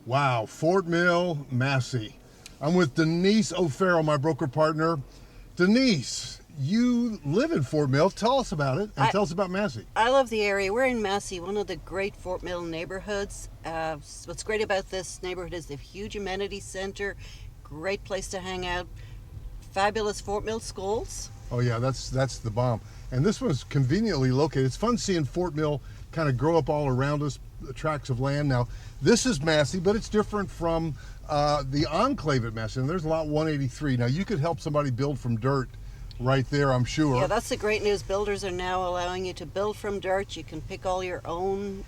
Wow, Fort Mill, Massey. I'm with Denise O'Farrell, my broker partner. Denise, you live in Fort Mill. Tell us about it and tell us about Massey. I love the area. We're in Massey, one of the great Fort Mill neighborhoods. What's great about this neighborhood is the huge amenity center, great place to hang out, fabulous Fort Mill schools. Oh yeah, that's the bomb. And this one's conveniently located. It's fun seeing Fort Mill kind of grow up all around us, the tracts of land. Now, this is Massey, but it's different from the enclave at Massey. And there's lot 183. Now, you could help somebody build from dirt right there, I'm sure. Yeah, that's the great news. Builders are now allowing you to build from dirt. You can pick all your own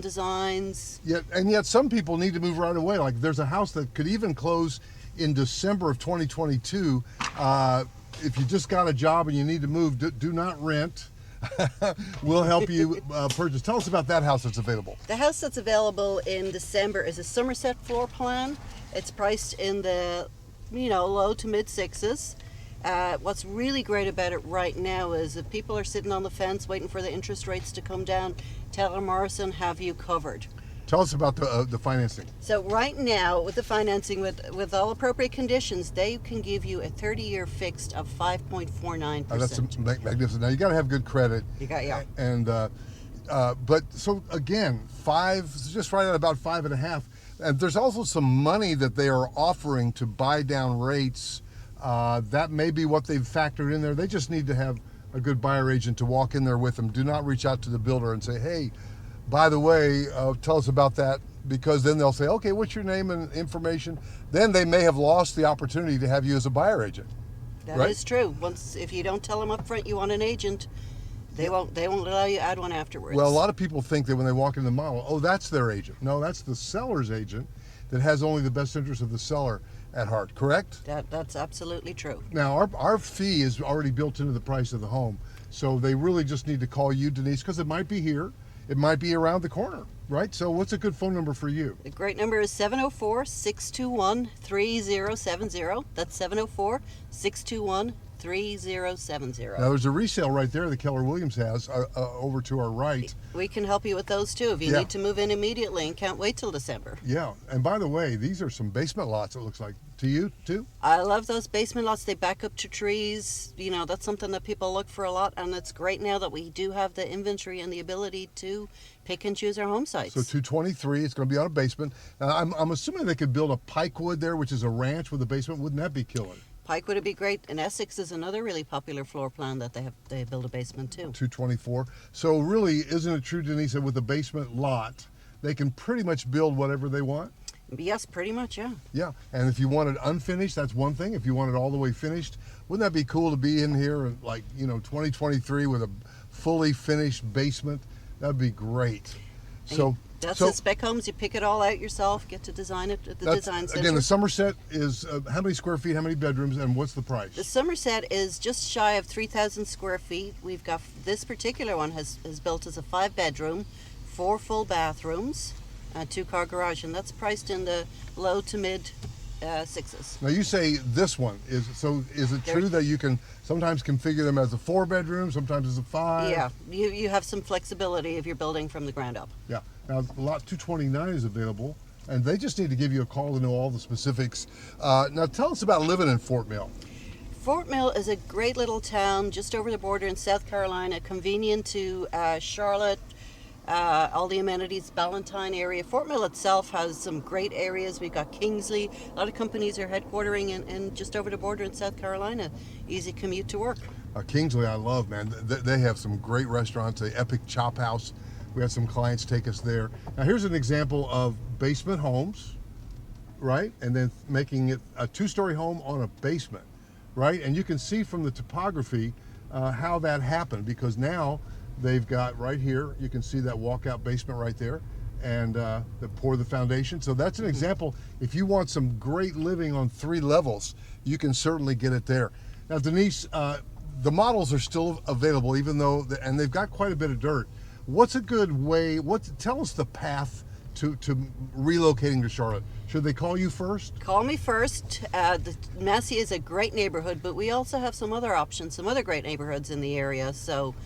designs. Yet some people need to move right away. Like there's a house that could even close in December of 2022. If you just got a job and you need to move, do not rent. We'll help you purchase. Tell us about that house that's available. The house that's available in December is a Somerset floor plan. It's priced in the low to mid sixes. What's really great about it right now is if people are sitting on the fence waiting for the interest rates to come down, tell Morrison have you covered. Tell us about the financing. So right now with the financing, with all appropriate conditions, they can give you a 30-year fixed of 5.49%. That's magnificent. Now you got to have good credit. You got, yeah. And but so again, just right at about 5.5. And there's also some money that they are offering to buy down rates. That may be what they've factored in there. They just need to have a good buyer agent to walk in there with them. Do not reach out to the builder and say, hey, by the way, tell us about that, because then they'll say, okay, what's your name and information? Then they may have lost the opportunity to have you as a buyer agent. That is true. If you don't tell them up front you want an agent, they won't allow you to add one afterwards. Well, a lot of people think that when they walk in the model, oh, that's their agent. No, that's the seller's agent that has only the best interest of the seller at heart, correct? That's absolutely true. Now, our fee is already built into the price of the home, so they really just need to call you, Denise, because it might be here. It might be around the corner, right? So what's a good phone number for you? The great number is 704-621-3070. That's 704-621-3070. Now, there's a resale right there that Keller Williams has over to our right. We can help you with those too if you need to move in immediately and can't wait till December. Yeah, and by the way, these are some basement lots, it looks like. To you, too? I love those basement lots. They back up to trees. That's something that people look for a lot, and it's great now that we do have the inventory and the ability to pick and choose our home sites. So 223, it's going to be on a basement. I'm assuming they could build a pikewood there, which is a ranch with a basement. Wouldn't that be killer? Pikewood would be great, and Essex is another really popular floor plan that they build a basement too. 224. So really, isn't it true, Denise, that with a basement lot, they can pretty much build whatever they want? Yes, pretty much, yeah. Yeah, and if you want it unfinished, that's one thing. If you want it all the way finished, wouldn't that be cool to be in here in 2023 with a fully finished basement? That'd be great. So that's the spec homes. You pick it all out yourself, get to design it at the design center. Again, the Somerset is how many square feet, how many bedrooms, and what's the price? The Somerset is just shy of 3,000 square feet. We've got this particular one is built as a 5-bedroom, 4 full bathrooms, a 2-car garage, and that's priced in the low to mid sixes. Now you say this one is it true that you can sometimes configure them as a 4-bedroom, sometimes as a 5? Yeah, you have some flexibility if you're building from the ground up. Yeah. Now lot 229 is available, and they just need to give you a call to know all the specifics. Now tell us about living in Fort Mill. Fort Mill is a great little town just over the border in South Carolina, convenient to Charlotte, all the amenities, Ballantyne area. Fort Mill itself has some great areas. We've got Kingsley. A lot of companies are headquartering in just over the border in South Carolina. Easy commute to work. Kingsley, I love, man. They have some great restaurants, the Epic Chop House. We had some clients take us there. Now here's an example of basement homes, right? And then making it a 2-story home on a basement, right? And you can see from the topography how that happened, because now they've got right here, you can see that walkout basement right there, and they pour the foundation. So that's an example. If you want some great living on 3 levels, you can certainly get it there. Now, Denise, the models are still available, even though, and they've got quite a bit of dirt. What's a good way, tell us the path to relocating to Charlotte. Should they call you first? Call me first. The Massey is a great neighborhood, but we also have some other options, some other great neighborhoods in the area. So,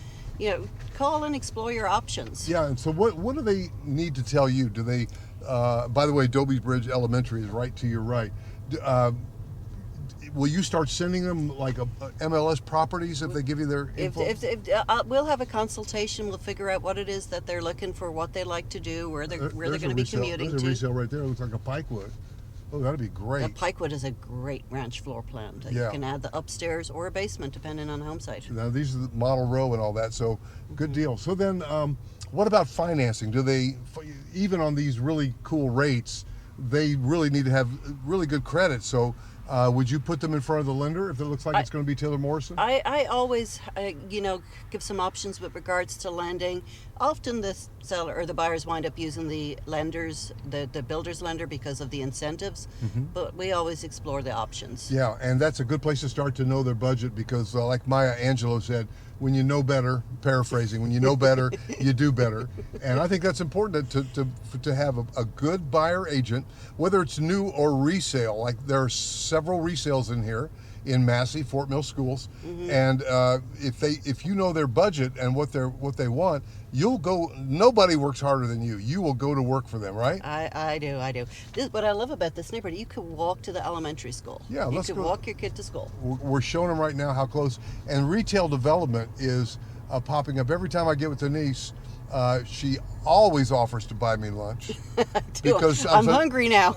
call and explore your options. Yeah, and so what do they need to tell you? Do they By the way, Dobie Bridge Elementary is right to your right. Will you start sending them like MLS properties if they give you their info? We'll have a consultation, we'll figure out what it is that they're looking for, what they like to do, where they're going to be commuting There's a to. resale right there. It looks like a Pikewood. Oh, that'd be great. A Pikewood is a great ranch floor plan. Yeah. You can add the upstairs or a basement depending on the home site. Now these are the model row and all that, so good deal. So then, what about financing? Do they, even on these really cool rates, they really need to have really good credit? So would you put them in front of the lender if it looks like it's going to be Taylor Morrison? I always, give some options with regards to lending. Often the seller or the buyers wind up using the lenders, the builder's lender because of the incentives, but we always explore the options. Yeah, and that's a good place to start to know their budget because like Maya Angelou said, when you know better, paraphrasing, when you know better, you do better. And I think that's important to have a good buyer agent, whether it's new or resale. Like there are several resales in here in Massey, Fort Mill schools, and if you know their budget and what they want, you'll go. Nobody works harder than you. You will go to work for them, right? I do. What I love about this neighborhood, you could walk to the elementary school. Yeah, let's go. You could walk your kid to school. We're showing them right now how close. And retail development is popping up every time I get with Denise. She always offers to buy me lunch because I'm hungry now.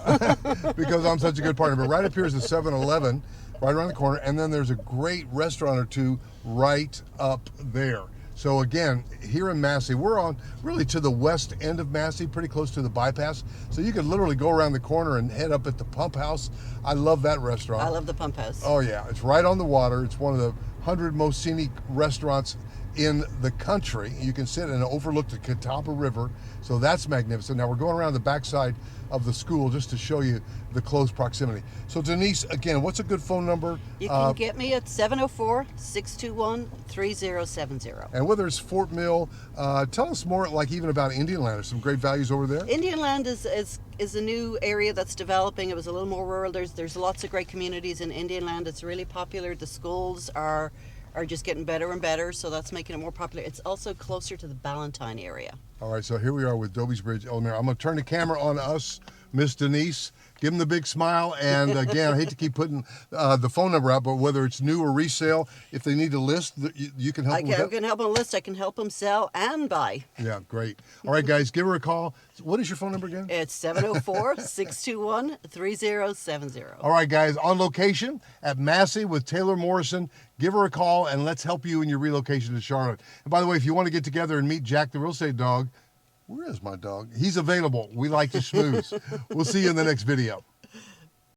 Because I'm such a good partner. But right up here is a 7-Eleven right around the corner, and then there's a great restaurant or two right up there. So again, here in Massey, we're on really to the west end of Massey, pretty close to the bypass. So you could literally go around the corner and head up at the Pump House. I love that restaurant. I love the Pump House. Oh yeah, it's right on the water. It's one of the 100 most scenic restaurants in the country. You can sit and overlook the Catawba River, so that's magnificent. Now we're going around the backside of the school just to show you the close proximity. So Denise, again, what's a good phone number? You can get me at 704-621-3070. And whether it's Fort Mill, tell us more, like even about Indian Land. There's some great values over there. Indian Land is a new area that's developing. It was a little more rural. There's lots of great communities in Indian Land. It's really popular. The schools are just getting better and better, so that's making it more popular. It's also closer to the Ballantine area. All right, so here we are with Dobie's Bridge Elementary. I'm going to turn the camera on us, Miss Denise. Give them the big smile. And again, I hate to keep putting the phone number out, but whether it's new or resale, if they need a list, you can help them with that? I can help them list. I can help them sell and buy. Yeah, great. All right, guys, give her a call. What is your phone number again? It's 704-621-3070. All right, guys, on location at Massey with Taylor Morrison. Give her a call, and let's help you in your relocation to Charlotte. And by the way, if you want to get together and meet Jack the real estate dog, where is my dog? He's available. We like to schmooze. We'll see you in the next video.